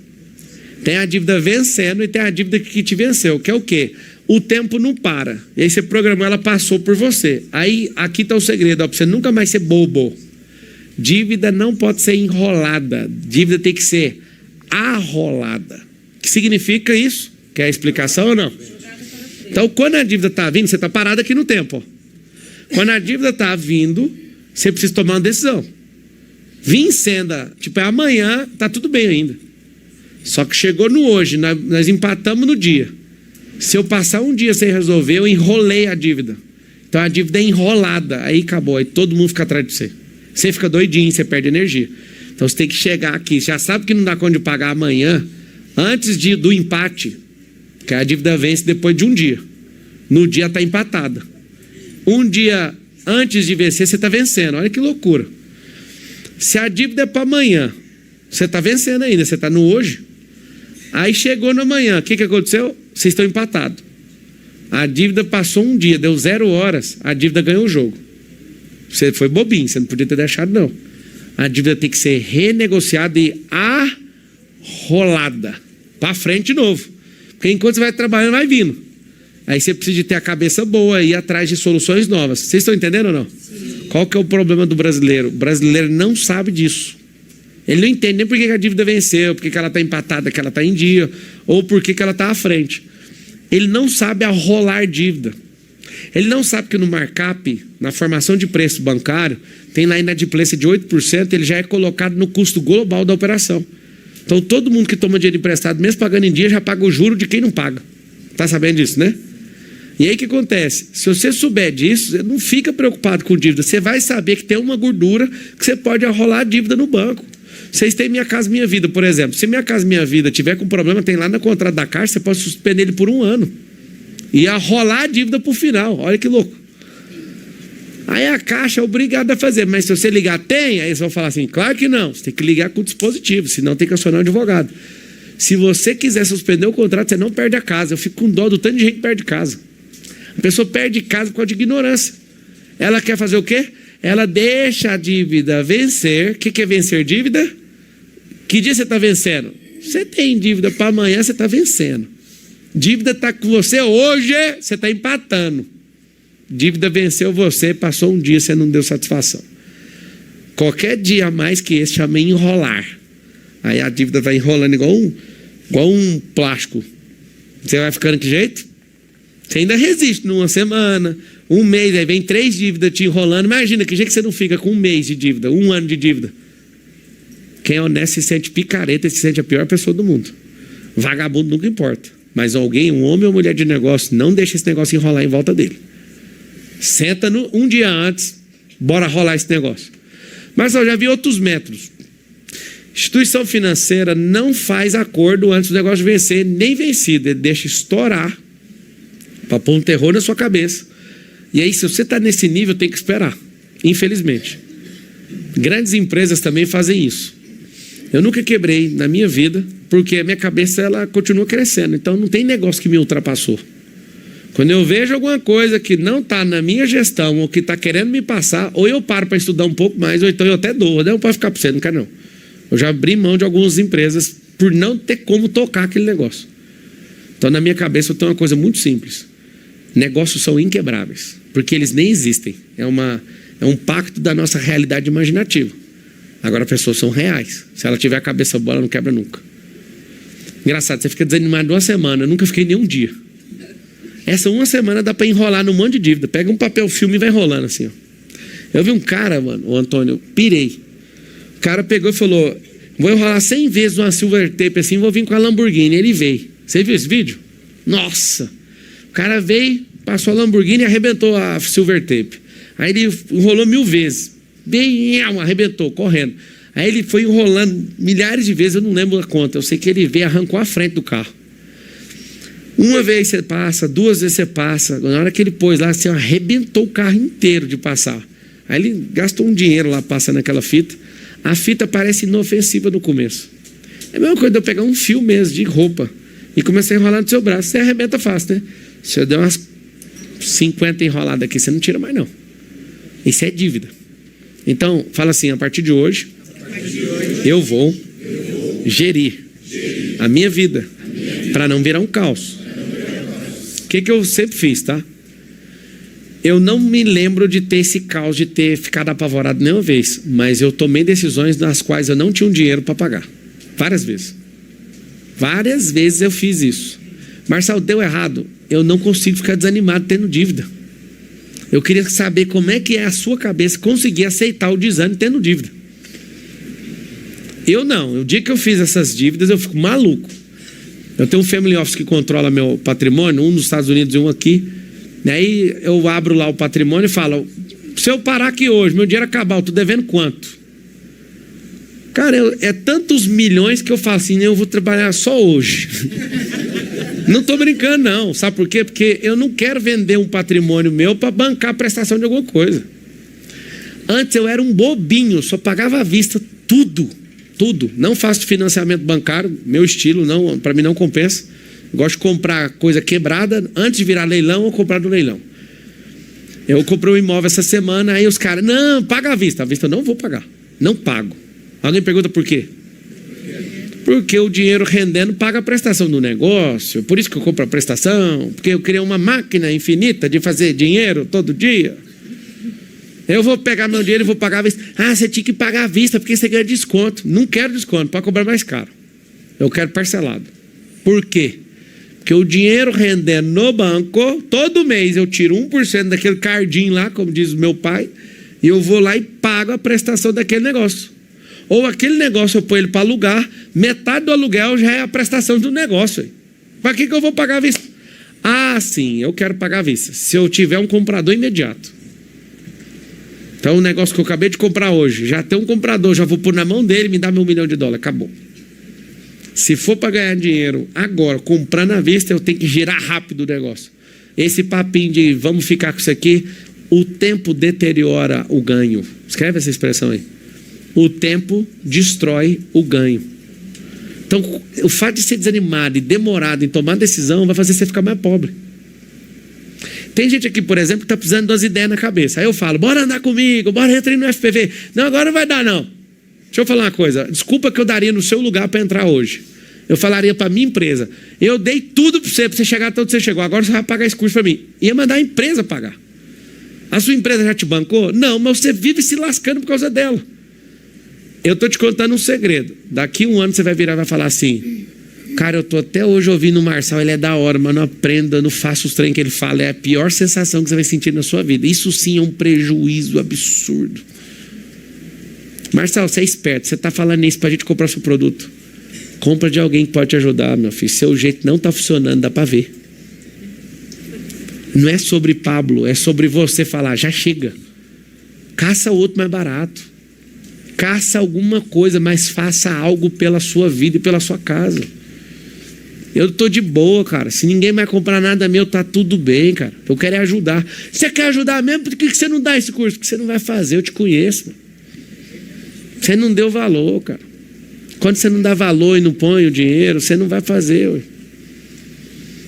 Tem a dívida vencendo e tem a dívida que te venceu, que é o quê? O tempo não para. E aí você programou, ela passou por você. Aí, aqui está o segredo, para você nunca mais ser bobo. Dívida não pode ser enrolada. Dívida tem que ser arrolada. O que significa isso? Quer a explicação ou não? Então, quando a dívida está vindo, você está parado aqui no tempo. Ó. Quando a dívida está vindo, você precisa tomar uma decisão. Vincenda, tipo, amanhã, está tudo bem ainda. Só que chegou no hoje, nós empatamos no dia. Se eu passar um dia sem resolver, eu enrolei a dívida. Então, a dívida é enrolada. Aí acabou, aí todo mundo fica atrás de você. Você fica doidinho, você perde energia. Então você tem que chegar aqui. Já sabe que não dá conta de pagar amanhã, antes do empate, que a dívida vence depois de um dia. No dia está empatada. Um dia antes de vencer, você está vencendo. Olha que loucura. Se a dívida é para amanhã, você está vencendo ainda, você está no hoje. Aí chegou no amanhã, o que aconteceu? Vocês estão empatados. A dívida passou um dia, deu 0 horas, a dívida ganhou o jogo. Você foi bobinho, você não podia ter deixado, não. A dívida tem que ser renegociada e arrolada para frente de novo. Porque enquanto você vai trabalhando, vai vindo. Aí você precisa de ter a cabeça boa e ir atrás de soluções novas. Vocês estão entendendo ou não? Sim. Qual que é o problema do brasileiro? O brasileiro não sabe disso. Ele não entende nem por que a dívida venceu, por que ela está empatada, que ela está em dia, ou por que ela está à frente. Ele não sabe arrolar dívida. Ele não sabe que no markup, na formação de preço bancário, tem lá inadimplência de 8%, ele já é colocado no custo global da operação. Então todo mundo que toma dinheiro emprestado, mesmo pagando em dia, já paga o juro de quem não paga. Está sabendo disso, né? E aí o que acontece? Se você souber disso, você não fica preocupado com dívida. Você vai saber que tem uma gordura que você pode arrolar a dívida no banco. Vocês têm Minha Casa Minha Vida, por exemplo. Se Minha Casa Minha Vida tiver com problema, tem lá no contrato da Caixa, você pode suspender ele por 1 ano. E arrolar a dívida para o final. Olha que louco. Aí a Caixa é obrigada a fazer. Mas se você ligar, tem? Aí eles vão falar assim, claro que não. Você tem que ligar com o dispositivo, senão tem que acionar um advogado. Se você quiser suspender o contrato, você não perde a casa. Eu fico com dó do tanto de gente que perde casa. A pessoa perde casa por causa de ignorância. Ela quer fazer o quê? Ela deixa a dívida vencer. O que é vencer dívida? Que dia você está vencendo? Você tem dívida para amanhã, você está vencendo. Dívida está com você hoje, você está empatando. Dívida venceu você, passou um dia, você não deu satisfação. Qualquer dia a mais que esse chama enrolar. Aí a dívida vai enrolando igual igual um plástico. Você vai ficando que jeito? Você ainda resiste numa semana, um mês, aí vem 3 dívidas te enrolando. Imagina que jeito que você não fica com 1 mês de dívida, 1 ano de dívida. Quem é honesto se sente picareta, se sente a pior pessoa do mundo. Vagabundo nunca importa. Mas alguém, um homem ou mulher de negócio, não deixa esse negócio enrolar em volta dele. Senta um dia antes, bora rolar esse negócio. Mas eu já vi outros métodos. Instituição financeira não faz acordo antes do negócio vencer, nem vencido. Ele deixa estourar para pôr um terror na sua cabeça. E aí, se você está nesse nível, tem que esperar. Infelizmente. Grandes empresas também fazem isso. Eu nunca quebrei na minha vida, porque a minha cabeça ela continua crescendo. Então não tem negócio que me ultrapassou. Quando eu vejo alguma coisa que não está na minha gestão, ou que está querendo me passar, ou eu paro para estudar um pouco mais, ou então eu até dou. Não pode ficar para você, não quero não. Eu já abri mão de algumas empresas por não ter como tocar aquele negócio. Então na minha cabeça eu tenho uma coisa muito simples. Negócios são inquebráveis, porque eles nem existem. É um pacto da nossa realidade imaginativa. Agora as pessoas são reais. Se ela tiver a cabeça boa, ela não quebra nunca. Engraçado, você fica desanimado 1 semana. Eu nunca fiquei nem um dia. Essa 1 semana dá para enrolar num monte de dívida. Pega um papel filme e vai enrolando assim, ó. Eu vi um cara, mano, o Antônio, eu pirei. O cara pegou e falou: vou enrolar 100 vezes uma silver tape assim, vou vir com a Lamborghini. Ele veio. Você viu esse vídeo? Nossa! O cara veio, passou a Lamborghini e arrebentou a silver tape. Aí ele enrolou 1000 vezes. Bem, arrebentou, correndo. Aí ele foi enrolando milhares de vezes, eu não lembro a conta. Eu sei que ele veio, arrancou a frente do carro. Uma vez você passa, 2 vezes você passa. Na hora que ele pôs lá, assim, arrebentou o carro inteiro de passar. Aí ele gastou um dinheiro lá passando aquela fita. A fita parece inofensiva no começo. É a mesma coisa de eu pegar um fio mesmo de roupa e começar a enrolar no seu braço. Você arrebenta fácil, né? Se eu der umas 50 enroladas aqui, você não tira mais não. Isso é dívida. Então, fala assim: a partir de hoje, eu vou gerir a minha vida para não virar um caos. O que eu sempre fiz, tá? Eu não me lembro de ter esse caos, de ter ficado apavorado nenhuma vez, mas eu tomei decisões nas quais eu não tinha um dinheiro para pagar. Várias vezes. Várias vezes eu fiz isso. Marcelo, deu errado. Eu não consigo ficar desanimado tendo dívida. Eu queria saber como é que é a sua cabeça conseguir aceitar o desânimo tendo dívida. Eu não. O dia que eu fiz essas dívidas, eu fico maluco. Eu tenho um family office que controla meu patrimônio, um nos Estados Unidos e um aqui. Aí eu abro lá o patrimônio e falo: se eu parar aqui hoje, meu dinheiro acabar, eu estou devendo quanto? Cara, é tantos milhões que eu falo assim: eu vou trabalhar só hoje. Não estou brincando não. Sabe por quê? Porque eu não quero vender um patrimônio meu para bancar a prestação de alguma coisa. Antes eu era um bobinho, só pagava à vista tudo. Tudo. Não faço financiamento bancário, meu estilo, não, para mim não compensa. Gosto de comprar coisa quebrada antes de virar leilão ou comprar do leilão. Eu comprei um imóvel essa semana, aí os caras: não, paga à vista. À vista eu não vou pagar. Não pago. Alguém pergunta por quê? Porque o dinheiro rendendo paga a prestação do negócio. Por isso que eu compro a prestação. Porque eu criei uma máquina infinita de fazer dinheiro todo dia. Eu vou pegar meu dinheiro e vou pagar à vista. Ah, você tinha que pagar à vista porque você ganha desconto. Não quero desconto, pode cobrar mais caro. Eu quero parcelado. Por quê? Porque o dinheiro rendendo no banco, todo mês eu tiro 1% daquele cardinho lá, como diz o meu pai, e eu vou lá e pago a prestação daquele negócio. Ou aquele negócio eu ponho ele para alugar, metade do aluguel já é a prestação do negócio. Para que eu vou pagar à vista? Ah, sim, eu quero pagar à vista. Se eu tiver um comprador imediato. Então o negócio que eu acabei de comprar hoje, já tem um comprador, já vou pôr na mão dele e me dá $1 milhão, acabou. Se for para ganhar dinheiro agora, comprando à vista, eu tenho que girar rápido o negócio. Esse papinho de vamos ficar com isso aqui, o tempo deteriora o ganho. Escreve essa expressão aí. O tempo destrói o ganho. Então, o fato de ser desanimado e demorado em tomar decisão vai fazer você ficar mais pobre. Tem gente aqui, por exemplo, que está precisando de umas ideias na cabeça. Aí eu falo: bora andar comigo, bora entrar no FPV. Não, agora não vai dar não. Deixa eu falar uma coisa. Desculpa que eu daria no seu lugar para entrar hoje. Eu falaria para a minha empresa: eu dei tudo para você chegar até onde você chegou. Agora você vai pagar esse curso para mim. Ia mandar a empresa pagar. A sua empresa já te bancou? Não, mas você vive se lascando por causa dela. Eu estou te contando um segredo. Daqui 1 ano você vai virar e vai falar assim: Cara, eu tô até hoje ouvindo o Marçal, ele é da hora, mas não aprenda, não faça os trem que ele fala. É a pior sensação que você vai sentir na sua vida. Isso sim é um prejuízo absurdo. Marçal, você é esperto, você tá falando isso pra gente comprar seu produto. Compra de alguém que pode te ajudar, meu filho. Seu jeito não tá funcionando, dá pra ver. Não é sobre Pablo, é sobre você falar, já chega. Caça outro mais barato. Caça alguma coisa, mas faça algo pela sua vida e pela sua casa. Eu tô de boa, cara. Se ninguém vai comprar nada meu, tá tudo bem, cara. Eu quero é ajudar. Você quer ajudar mesmo? Por que você não dá esse curso? Porque você não vai fazer, eu te conheço. Mano. Você não deu valor, cara. Quando você não dá valor e não põe o dinheiro, você não vai fazer. Ué.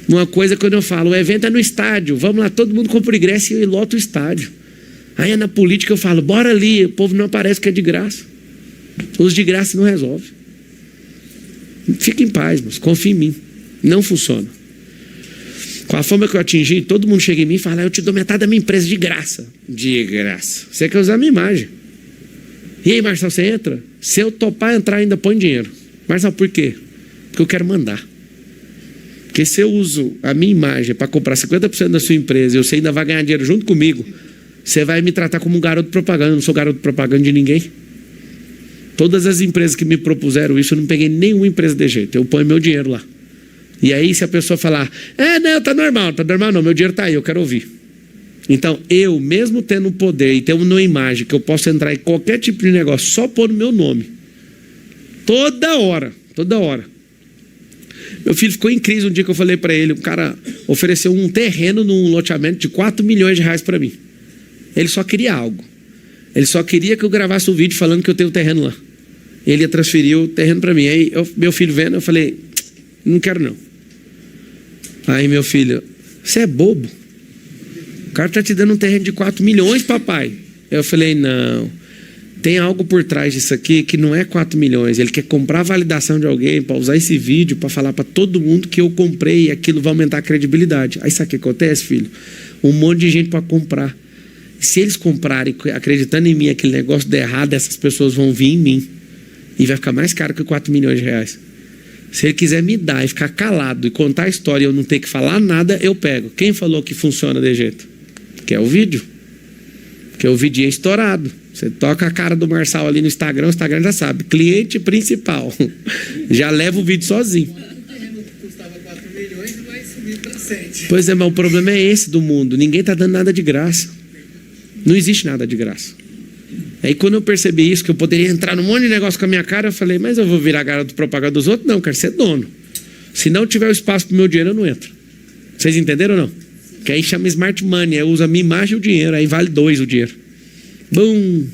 Uma coisa quando eu falo, o evento é no estádio. Vamos lá, todo mundo compra ingresso e lota o estádio. Aí na política eu falo, bora ali. O povo não aparece que é de graça. Os de graça não resolve. Fica em paz, mas confia em mim. Não funciona. Com a fama que eu atingi, todo mundo chega em mim e fala, eu te dou metade da minha empresa de graça. De graça. Você quer usar a minha imagem. E aí, Marçal, você entra? Se eu topar entrar, ainda põe dinheiro. Marçal, por quê? Porque eu quero mandar. Porque se eu uso a minha imagem para comprar 50% da sua empresa e você ainda vai ganhar dinheiro junto comigo, você vai me tratar como um garoto propaganda. Eu não sou garoto propaganda de ninguém. Todas as empresas que me propuseram isso, eu não peguei nenhuma empresa de jeito. Eu ponho meu dinheiro lá. E aí, se a pessoa falar, não, tá normal não, meu dinheiro tá aí, eu quero ouvir. Então, eu, mesmo tendo o poder e tendo uma imagem que eu posso entrar em qualquer tipo de negócio, só pôr no meu nome. Toda hora. Meu filho ficou em crise um dia que eu falei para ele, um cara ofereceu um terreno num loteamento de 4 milhões de reais para mim. Ele só queria algo. Ele só queria que eu gravasse um vídeo falando que eu tenho o terreno lá. Ele ia transferir o terreno para mim. Aí meu filho vendo, eu falei, não quero não. Aí meu filho, você é bobo. O cara tá te dando um terreno de 4 milhões, papai. Eu falei, não. Tem algo por trás disso aqui que não é 4 milhões. Ele quer comprar a validação de alguém para usar esse vídeo para falar para todo mundo que eu comprei e aquilo vai aumentar a credibilidade. Aí sabe o que acontece, filho? Um monte de gente para comprar. Se eles comprarem acreditando em mim, aquele negócio der errado, essas pessoas vão vir em mim. E vai ficar mais caro que 4 milhões de reais. Se ele quiser me dar e ficar calado e contar a história e eu não ter que falar nada, eu pego. Quem falou que funciona de jeito? Que é o vídeo. Porque o vídeo é estourado. Você toca a cara do Marçal ali no Instagram, o Instagram já sabe. Cliente principal. Já leva o vídeo sozinho. Custava 4 milhões e vai subir para 7. Pois é, mas o problema é esse do mundo. Ninguém está dando nada de graça. Não existe nada de graça. Aí quando eu percebi isso, que eu poderia entrar num monte de negócio com a minha cara, eu falei, mas eu vou virar garoto propaganda dos outros? Não, eu quero ser dono. Se não tiver o espaço pro meu dinheiro, eu não entro. Vocês entenderam ou não? Que aí chama smart money, eu uso a minha imagem e o dinheiro, aí vale 2 o dinheiro. Bum!